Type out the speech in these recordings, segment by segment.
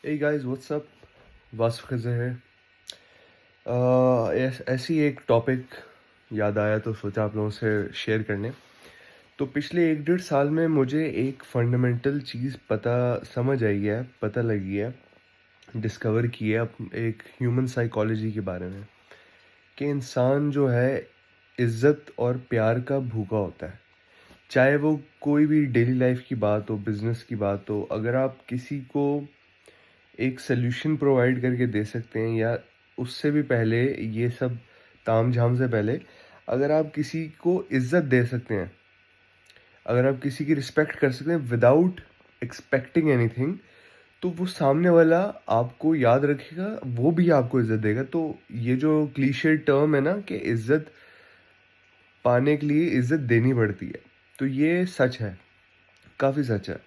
Hey guys, what's up? वासुक खज़े है। ऐसी एक टॉपिक याद आया तो सोचा आप लोगों से शेयर करने। तो पिछले 1 डेढ़ साल में मुझे एक फंडामेंटल चीज़ समझ आई है, पता लगी है, डिस्कवर की है एक ह्यूमन साइकोलॉजी के बारे में कि इंसान जो है इज्जत और प्यार का भूखा होता है। चाहे वो कोई भी डेली लाइफ की बात हो, बिजनेस की बात हो, अगर आप किसी को एक सॉल्यूशन प्रोवाइड करके दे सकते हैं या उससे भी पहले ये सब तामझाम से पहले अगर आप किसी को इज्जत दे सकते हैं, अगर आप किसी की रिस्पेक्ट कर सकते हैं विदाउट एक्सपेक्टिंग एनीथिंग, तो वो सामने वाला आपको याद रखेगा, वो भी आपको इज्जत देगा। तो ये जो क्लीशे टर्म है ना कि इज्जत पाने के लिए इज्जत देनी पड़ती है, तो ये सच है, काफ़ी सच है।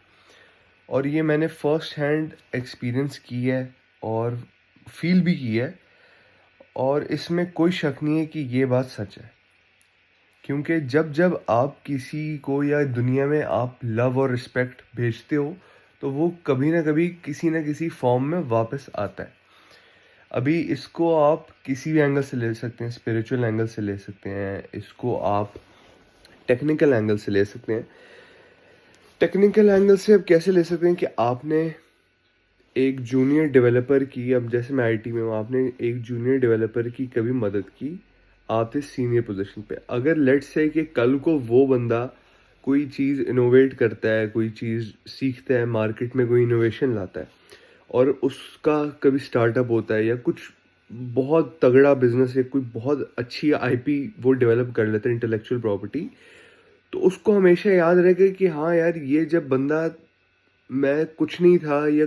और ये मैंने फर्स्ट हैंड एक्सपीरियंस की है और फील भी की है, और इसमें कोई शक नहीं है कि ये बात सच है। क्योंकि जब जब आप किसी को या दुनिया में आप लव और रिस्पेक्ट भेजते हो, तो वो कभी ना कभी किसी ना किसी फॉर्म में वापस आता है। अभी इसको आप किसी भी एंगल से ले सकते हैं, स्पिरिचुअल एंगल से ले सकते हैं, इसको आप टेक्निकल एंगल से ले सकते हैं। टेक्निकल एंगल से आप कैसे ले सकते हैं कि आपने एक जूनियर डेवलपर की, अब जैसे मैं आईटी में हूँ, आपने एक जूनियर डेवलपर की कभी मदद की, आप थे सीनियर पोजीशन पे। अगर लेट्स से कि कल को वो बंदा कोई चीज़ इनोवेट करता है, कोई चीज़ सीखता है, मार्केट में कोई इनोवेशन लाता है और उसका कभी स्टार्टअप होता है या कुछ बहुत तगड़ा बिजनेस या कोई बहुत अच्छी आईपी वो डेवलप कर लेता है, इंटेलेक्चुअल प्रॉपर्टी, तो उसको हमेशा याद रहेगा कि हाँ यार, ये जब बंदा, मैं कुछ नहीं था या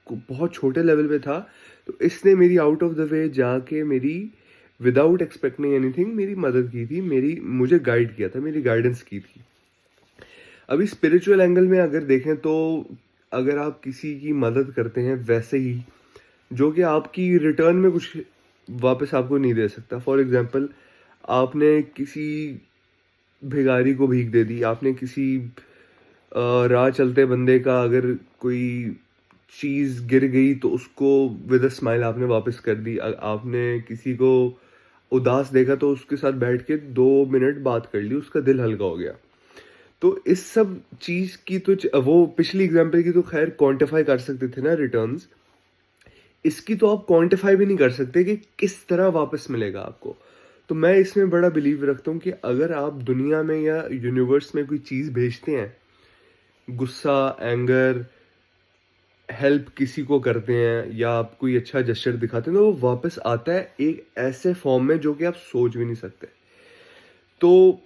बहुत छोटे लेवल पे था, तो इसने मेरी आउट ऑफ द वे जाके मेरी विदाउट एक्सपेक्टिंग एनीथिंग मेरी मदद की थी, मेरी मुझे गाइड किया था, मेरी गाइडेंस की थी। अभी स्पिरिचुअल एंगल में अगर देखें तो अगर आप किसी की मदद करते हैं वैसे ही, जो कि आपकी रिटर्न में कुछ वापस आपको नहीं दे सकता। फॉर एग्जांपल, आपने किसी भिखारी को भीख दे दी, आपने किसी राह चलते बंदे का अगर कोई चीज़ गिर गई तो उसको विद अ स्माइल आपने वापस कर दी। आपने किसी को उदास देखा तो उसके साथ बैठ के 2 मिनट बात कर ली, उसका दिल हल्का हो गया। तो इस सब चीज़ की तो वो पिछली एग्जाम्पल की तो खैर क्वांटिफाई कर सकते थे ना, रिटर्न्स। इसकी तो आप क्वांटिफाई भी नहीं कर सकते कि किस तरह वापस मिलेगा आपको। तो मैं इसमें बड़ा बिलीव रखता हूँ कि अगर आप दुनिया में या यूनिवर्स में कोई चीज़ भेजते हैं, गुस्सा, एंगर, हेल्प किसी को करते हैं या आप कोई अच्छा जेस्चर दिखाते हैं, तो वो वापस आता है एक ऐसे फॉर्म में जो कि आप सोच भी नहीं सकते। तो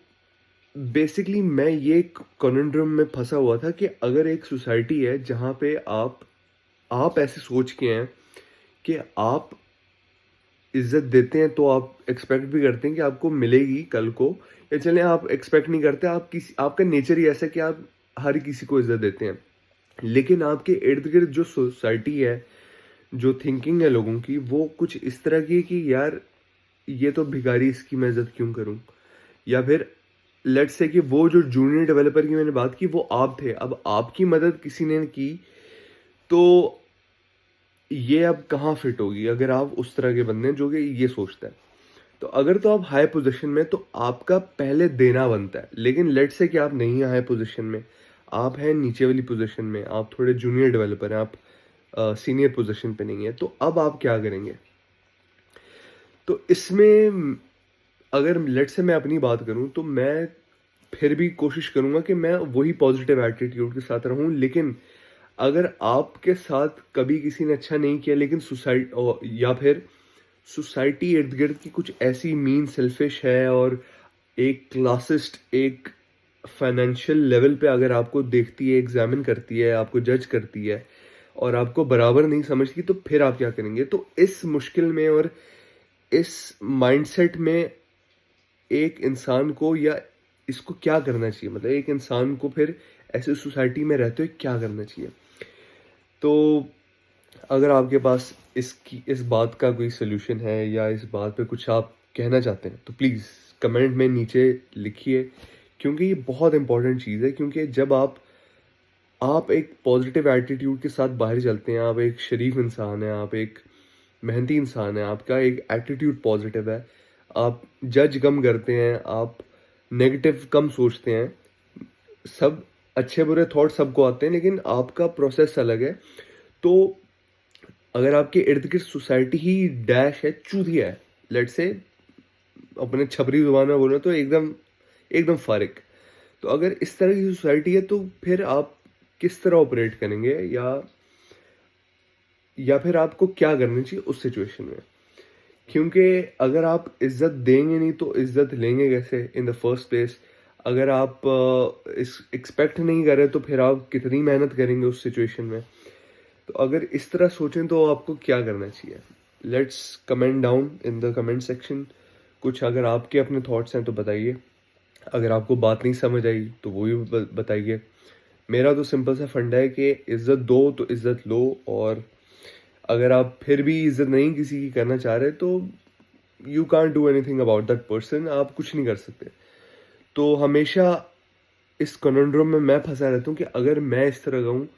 बेसिकली मैं ये कॉन्ड्रम में फंसा हुआ था कि अगर एक सोसाइटी है जहाँ पे आप ऐसे सोच के हैं कि आप इज्जत देते हैं, तो आप एक्सपेक्ट भी करते हैं कि आपको मिलेगी कल को, या चले आप एक्सपेक्ट नहीं करते, आपका नेचर ही ऐसा है कि आप हर किसी को इज्जत देते हैं। लेकिन आपके इर्द गिर्द जो सोसाइटी है, जो थिंकिंग है लोगों की, वो कुछ इस तरह की है कि यार ये तो भिखारी, इसकी मैं इज्जत क्यों करूं। या फिर लेट्स से कि वो जो जूनियर डेवलपर की मैंने बात की, वो आप थे, अब आपकी मदद किसी ने की, तो ये अब कहाँ फिट होगी अगर आप उस तरह के बंदे हैं जो कि ये सोचता है। तो अगर तो आप हाई पोजीशन में, तो आपका पहले देना बनता है। लेकिन लेट्स से कि आप नहीं हैं हाई पोजीशन में, आप हैं नीचे वाली पोजीशन में, आप थोड़े जूनियर डेवलपर हैं, आप सीनियर पोजीशन पे नहीं है, तो अब आप क्या करेंगे? तो इसमें अगर लेट्स से मैं अपनी बात करूं, तो मैं फिर भी कोशिश करूंगा कि मैं वही पॉजिटिव एटीट्यूड के साथ रहूं। लेकिन अगर आपके साथ कभी किसी ने अच्छा नहीं किया, लेकिन सोसाइटी या फिर सोसाइटी इर्द गिर्द की कुछ ऐसी मीन सेल्फिश है और एक क्लासिस्ट, एक फाइनेंशियल लेवल पे अगर आपको देखती है, एग्जामिन करती है, आपको जज करती है और आपको बराबर नहीं समझती, तो फिर आप क्या करेंगे? तो इस मुश्किल में और इस माइंडसेट में एक इंसान को, या इसको क्या करना चाहिए, मतलब एक इंसान को फिर ऐसे सोसाइटी में रहते हुए क्या करना चाहिए? तो अगर आपके पास इस बात का कोई सोल्यूशन है या इस बात पे कुछ आप कहना चाहते हैं, तो प्लीज़ कमेंट में नीचे लिखिए, क्योंकि ये बहुत इंपॉर्टेंट चीज़ है। क्योंकि जब आप आप एक पॉजिटिव एटीट्यूड के साथ बाहर चलते हैं, आप एक शरीफ इंसान हैं, आप एक मेहनती इंसान हैं, आपका एक एटीट्यूड पॉजिटिव है, आप जज कम करते हैं, आप नेगेटिव कम सोचते हैं, सब अच्छे बुरे थॉट सबको आते हैं, लेकिन आपका प्रोसेस अलग है। तो अगर आपके इर्द-गिर्द सोसाइटी ही डैश है, चूतिया है, लेट्स से अपने छपरी ज़ुबान में बोलें तो एकदम एकदम फ़ारिक। तो अगर इस तरह की सोसाइटी है तो फिर आप किस तरह ऑपरेट करेंगे, या फिर आपको क्या करना चाहिए उस सिचुएशन में? क्योंकि अगर आप इज़्ज़त देंगे नहीं तो इज़्ज़त लेंगे कैसे इन द फर्स्ट प्लेस? अगर आप इस एक्सपेक्ट नहीं कर रहे तो फिर आप कितनी मेहनत करेंगे उस सिचुएशन में? तो अगर इस तरह सोचें तो आपको क्या करना चाहिए? Let's comment down in the comment section. कुछ अगर आपके अपने थॉट्स हैं तो बताइए। अगर आपको बात नहीं समझ आई तो वो भी बताइए। मेरा तो सिंपल सा फंडा है कि इज़्ज़त दो तो इज़्ज़त लो, और अगर आप फिर भी इज़्ज़त नहीं किसी की करना चाह रहे तो you can't do anything about that person, आप कुछ नहीं कर सकते। तो हमेशा इस कन्फ्लिक्ट में मैं फंसा रहता हूँ कि अगर मैं इस तरह का हूँ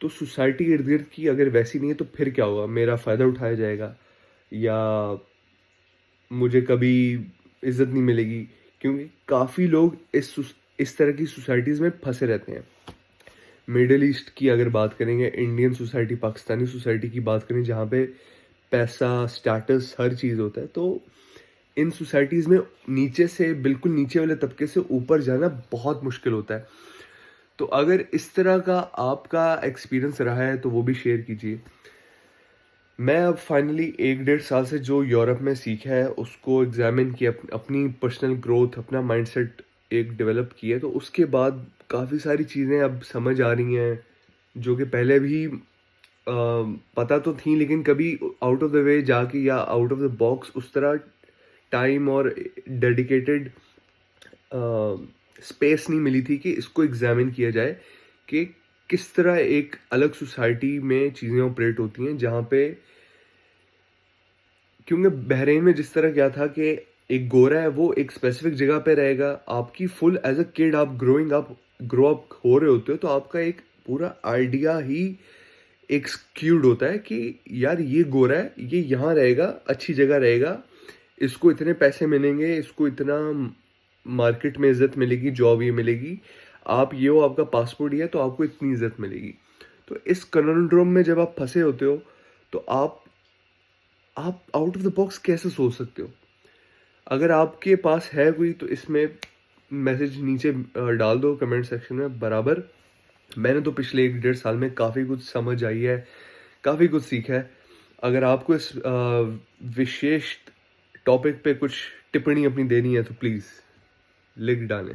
तो सोसाइटी इर्द-गिर्द की अगर वैसी नहीं है तो फिर क्या होगा? मेरा फ़ायदा उठाया जाएगा, या मुझे कभी इज़्ज़त नहीं मिलेगी? क्योंकि काफ़ी लोग इस तरह की सोसाइटीज़ में फँसे रहते हैं। मिडल ईस्ट की अगर बात करेंगे, इंडियन सोसाइटी, पाकिस्तानी सोसाइटी की बात करें जहाँ पे पैसा, स्टेटस हर चीज़ होता है, तो इन सोसाइटीज़ में नीचे से, बिल्कुल नीचे वाले तबके से ऊपर जाना बहुत मुश्किल होता है। तो अगर इस तरह का आपका एक्सपीरियंस रहा है तो वो भी शेयर कीजिए। मैं अब फाइनली 1 डेढ़ साल से जो यूरोप में सीखा है उसको एग्ज़ामिन किया, अपनी पर्सनल ग्रोथ, अपना माइंडसेट एक डेवलप किया है, तो उसके बाद काफ़ी सारी चीज़ें अब समझ आ रही हैं, जो कि पहले भी पता तो थी, लेकिन कभी आउट ऑफ द वे जाके या आउट ऑफ द बॉक्स उस तरह टाइम और डेडिकेटेड स्पेस नहीं मिली थी कि इसको एग्ज़ामिन किया जाए कि किस तरह एक अलग सोसाइटी में चीज़ें ऑपरेट होती हैं, जहाँ पे, क्योंकि बहरीन में जिस तरह क्या था कि एक गोरा है वो एक स्पेसिफिक जगह पे रहेगा, आपकी फुल एज अ किड आप ग्रो अप हो रहे होते हो, तो आपका एक पूरा आइडिया ही एक स्क्यूड होता है कि यार ये गोरा है, ये यहाँ रहेगा, अच्छी जगह रहेगा, इसको इतने पैसे मिलेंगे, इसको इतना मार्केट में इज्जत मिलेगी, जॉब ये मिलेगी, आप ये हो, आपका पासपोर्ट ये है तो आपको इतनी इज्जत मिलेगी। तो इस कन्फ्लिक्ट में जब आप फंसे होते हो तो आप आउट ऑफ द बॉक्स कैसे सोच सकते हो? अगर आपके पास है कोई तो इसमें मैसेज नीचे डाल दो कमेंट सेक्शन में बराबर। मैंने तो पिछले 1 डेढ़ साल में काफ़ी कुछ समझ आई है, काफ़ी कुछ सीखा है। अगर आपको इस विशेष टॉपिक पे कुछ टिप्पणी अपनी देनी है तो प्लीज़ लिख डालें।